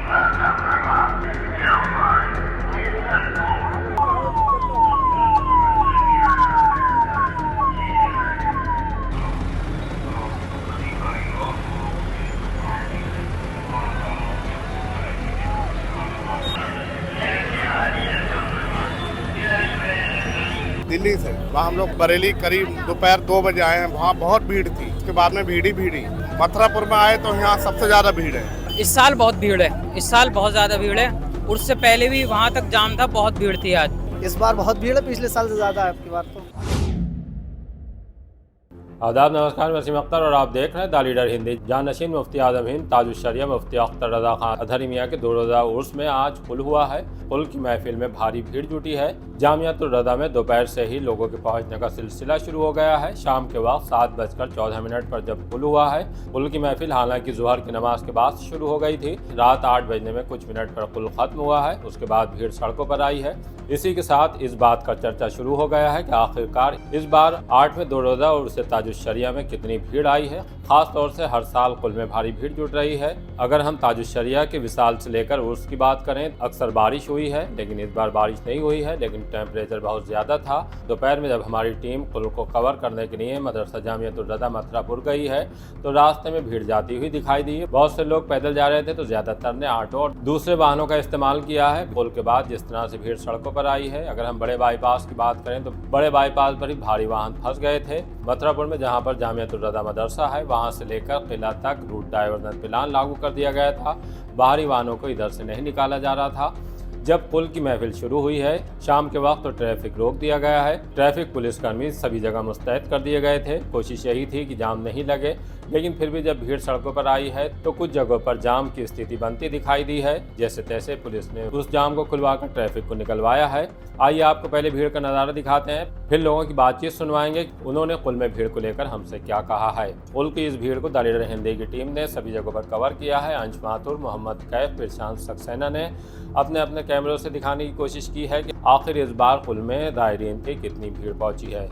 दिल्ली से वहाँ हम लोग बरेली करीब दोपहर 2 बजे आए हैं। वहाँ बहुत भीड़ थी, उसके बाद में भीड़ ही। मथुरापुर में आए तो यहाँ सबसे ज़्यादा भीड़ है। इस साल बहुत भीड़ है, इस साल बहुत ज़्यादा भीड़ है। उससे पहले भी वहाँ तक जाम था, बहुत भीड़ थी आज। इस बार बहुत भीड़ है, पिछले साल से ज़्यादा है आपकी बार तो। आदाब, नमस्कार, मैं वसीम अख्तर और आप देख रहे हैं द लीडर हिंदी। जानशीन मुफ्ती आजम हिंद ताजुश्शरिया मुफ्ती अख्तर रजा खान अजहरी मियाँ के 2 रोज़ा उर्स में आज पुल हुआ है। पुल की महफिल में भारी भीड़ जुटी है। जामियातुर रज़ा में दोपहर से ही लोगों के पहुंचने का सिलसिला शुरू हो गया है। शाम के वक्त 7:14 पर जब पुल हुआ है, पुल की महफिल हालांकि ज़ुहर की नमाज के बाद शुरू हो गई थी। रात 8 बजने में कुछ मिनट पर पुल खत्म हुआ है। उसके बाद भीड़ सड़कों पर आई है। इसी के साथ इस बात का चर्चा शुरू हो गया है कि आखिरकार इस बार 8वें 2 रोज़ा उर्स ताजुश्शरिया में कितनी भीड़ आई है। खास तौर से हर साल पुल में भारी भीड़ जुट रही है। अगर हम ताजुश्शरिया के विसाल से लेकर उर्स की बात करें, अक्सर बारिश हुई है, लेकिन इस बार बारिश नहीं हुई है। लेकिन टेम्परेचर बहुत ज्यादा था। दोपहर में जब हमारी टीम पुल को कवर करने के लिए मदरसा जामियातुर रज़ा मथुरापुर गई है तो रास्ते में भीड़ जाती हुई दिखाई दी है। बहुत से लोग पैदल जा रहे थे तो ज्यादातर ने ऑटो और दूसरे वाहनों का इस्तेमाल किया है। पुल के बाद जिस तरह से भीड़ सड़कों पर आई है, अगर हम बड़े बाईपास की बात करें तो बड़े बाईपास पर ही भारी वाहन फंस गए थे। मथुरापुर में जहाँ पर जामियातुर रज़ा मदरसा है, वहाँ से लेकर किला तक रूट डाइवर्जन प्लान लागू कर दिया गया था। बाहरी वाहनों को इधर से नहीं निकाला जा रहा था। जब पुल की महफिल शुरू हुई है शाम के वक्त तो ट्रैफिक रोक दिया गया है। ट्रैफिक पुलिसकर्मी सभी जगह मुस्तैद कर दिए गए थे। कोशिश यही थी कि जाम नहीं लगे, लेकिन फिर भी जब भीड़ सड़कों पर आई है तो कुछ जगहों पर जाम की स्थिति बनती दिखाई दी है। जैसे तैसे पुलिस ने उस जाम को खुलवाकर ट्रैफिक को निकलवाया है। आइए आपको पहले भीड़ का नज़ारा दिखाते हैं, फिर लोगों की बातचीत सुनवाएंगे उन्होंने पुल में भीड़ को लेकर हमसे क्या कहा है। पुल की इस भीड़ को द लीडर हिंदी की टीम ने सभी जगहों पर कवर किया है। अंश माथुर, मोहम्मद कैफ, प्रशांत सक्सेना ने अपने अपने कैमरों से दिखाने की कोशिश की है कि आखिर इस बार पुल में ज़ायरीन की कितनी भीड़ पहुंची है।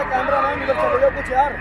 कैमरा मैन इधर चले जाओ कुछ यार।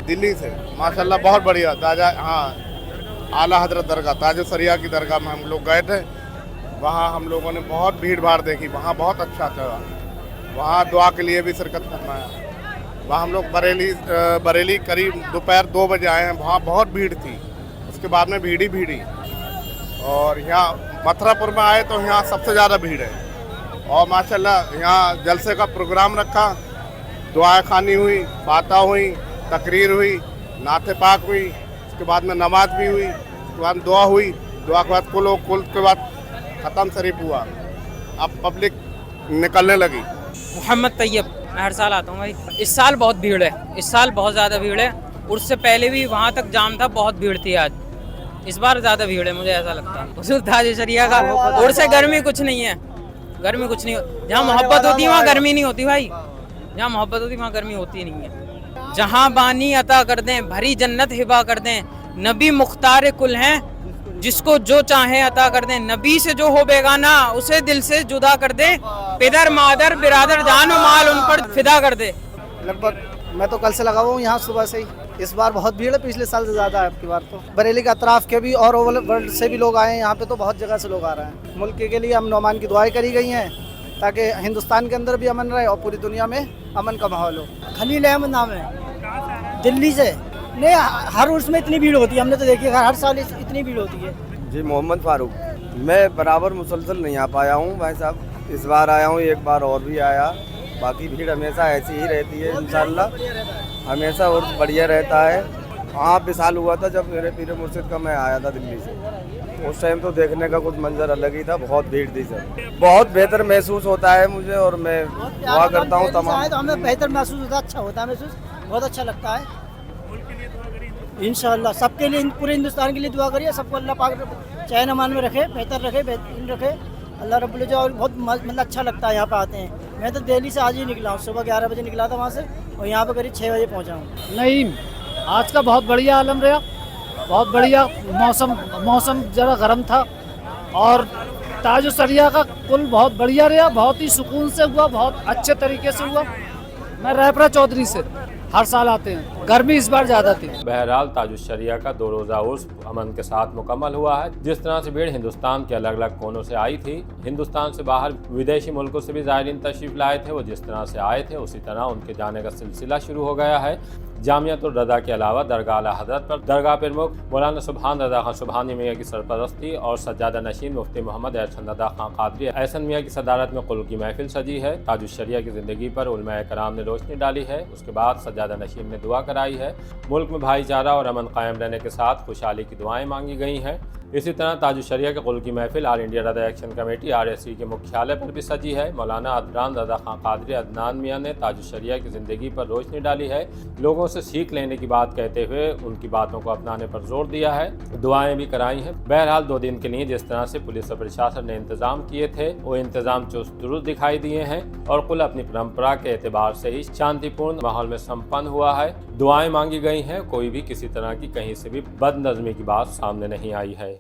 दिल्ली से माशाल्लाह बहुत बढ़िया ताजा। हाँ, आला हजरत दरगाह ताजो सरिया की दरगाह में हम लोग गए थे। वहाँ हम लोगों ने बहुत भीड़ भाड़ देखी। वहाँ बहुत अच्छा था। वहाँ दुआ के लिए भी शिरकत करना है। वहाँ हम लोग बरेली करीब दोपहर 2 बजे आए हैं। वहाँ बहुत भीड़ थी। उसके बाद में भीड़ ही भीड़ी। और यहाँ मथुरापुर में आए तो यहाँ सबसे ज़्यादा भीड़ है। और माशाल्लाह यहाँ जलसे का प्रोग्राम रखा, दुआएं खानी हुई, बातें हुई, तकरीर हुई, नाते पाक हुई, उसके बाद में नमाज भी हुई, उसके बाद दुआ हुई, दुआ के बाद कुल के बाद ख़त्म शरीफ हुआ। अब पब्लिक निकलने लगी। मोहम्मद तैयब, मैं हर साल आता हूँ भाई। इस साल बहुत भीड़ है, इस साल बहुत ज़्यादा भीड़ है। उससे पहले भी वहाँ तक जाम था, बहुत भीड़ थी। आज इस बार ज़्यादा भीड़ है, मुझे ऐसा लगता है। हुजूर ताज शरिया का और से गर्मी कुछ नहीं है, गर्मी कुछ नहीं। जहाँ मोहब्बत होती है वहाँ गर्मी नहीं होती भाई। जहाँ मोहब्बत होती है वहाँ गर्मी होती नहीं है। जहाँ बानी अता कर दें, भरी जन्नत हिबा कर दें, नबी मुख्तार कुल हैं, जिसको जो चाहे अता कर दें। नबी से जो हो बेगाना उसे दिल से जुदा कर दे, पिदर मादर बिरादर जान व माल उन पर फिदा कर दे। लगभग मैं तो कल से लगा हुआ हूँ यहाँ सुबह से ही। इस बार बहुत भीड़ है, पिछले साल से ज़्यादा है आपकी बार। तो बरेली के अतराफ के भी और ओवल वर्ल्ड से भी लोग आए हैं यहाँ पे। तो बहुत जगह से लोग आ रहे हैं। मुल्क के लिए हम नौमान की दुआएं करी गई हैं ताकि हिंदुस्तान के अंदर भी अमन रहे और पूरी दुनिया में अमन का माहौल हो। खलील अहमद नाम है, दिल्ली से। नहीं, हर उर्स में इतनी भीड़ होती है, हमने तो देखी है, हर साल इतनी भीड़ होती है। जी मोहम्मद फारूक। मैं बराबर मुसलसल नहीं आ पाया हूँ भाई साहब। इस बार आया हूँ, एक बार और भी आया। बाकी भीड़ हमेशा ऐसी ही रहती है इंशाल्लाह, हमेशा और बढ़िया रहता है। हाँ, विशाल हुआ था जब मेरे पीर मुर्शिद का मैं आया था दिल्ली से। उस टाइम तो देखने का कुछ मंजर अलग ही था, बहुत भीड़ थी सर। बहुत बेहतर महसूस होता है मुझे और मैं दुआ करता हूँ तमाम। तो हमें बेहतर महसूस होता है, अच्छा होता है महसूस, बहुत अच्छा लगता है। इंशाल्लाह सबके लिए, पूरे हिंदुस्तान के लिए दुआ करिए। सबको अल्लाह पाक चैन अमान में रखे, बेहतर रखे, बेहतरीन रखे अल्लाह रब्बुल इज़्ज़त। और बहुत मतलब अच्छा लगता है यहाँ पे आते हैं। मैं तो दिल्ली से आज ही निकला हूँ, सुबह 11 बजे निकला था वहाँ से और यहाँ पे करीब 6 बजे पहुँचा हूँ। नहीं, आज का बहुत बढ़िया आलम रहा, बहुत बढ़िया मौसम जरा गर्म था। और ताज सरिया का कुल बहुत बढ़िया रहा, बहुत ही सुकून से हुआ, बहुत अच्छे तरीके से हुआ। मैं रहपरा चौधरी से, हर साल आते हैं। गर्मी इस बार ज़्यादा थी। बहरहाल ताजुश्शरिया का 2 रोज़ा उर्स अमन के साथ मुकम्मल हुआ है। जिस तरह से भीड़ हिंदुस्तान के अलग अलग कोनों से आई थी, हिंदुस्तान से बाहर विदेशी मुल्कों से भी ज़ायरीन तशरीफ़ लाए थे, वो जिस तरह से आए थे उसी तरह उनके जाने का सिलसिला शुरू हो गया है। जामियातुर रज़ा के अलावा दरगाह आला हज़रत पर दरगाह प्रमुख मौलाना सुभान रज़ा खान सुभानी मियाँ की सरपरस्ती और सज्जादा नशीन मुफ्ती मोहम्मद एहसन रज़ा खान कादरी एहसन मियाँ की सदारत में कुल की महफिल सजी है। ताजुश्शरिया की ज़िंदगी पर उलमाए कराम ने रोशनी डाली है। उसके बाद सज्जादा नशीन ने दुआ कराई है। मुल्क में भाईचारा और अमन कायम रहने के साथ खुशहाली की दुआएं मांगी गई हैं। इसी तरह ताजुश्शरिया के कुल की महफिल ऑल इंडिया रज़ा एक्शन कमेटी RSC के मुख्यालय पर भी सजी है। मौलाना अदनान रज़ा खान कादरी अदनान मियाँ ने ताजुश्शरिया की ज़िंदगी पर रोशनी डाली है। लोगों से सीख लेने की बात कहते हुए उनकी बातों को अपनाने पर जोर दिया है, दुआएं भी कराई हैं। बहरहाल 2 दिन के लिए जिस तरह से पुलिस और प्रशासन ने इंतजाम किए थे, वो इंतजाम चुस्त दुरुस्त दिखाई दिए हैं और कुल अपनी परंपरा के एतबार से ही शांतिपूर्ण माहौल में संपन्न हुआ है। दुआएं मांगी गई हैं, कोई भी किसी तरह की कहीं से भी बदनज़मी की बात सामने नहीं आई है।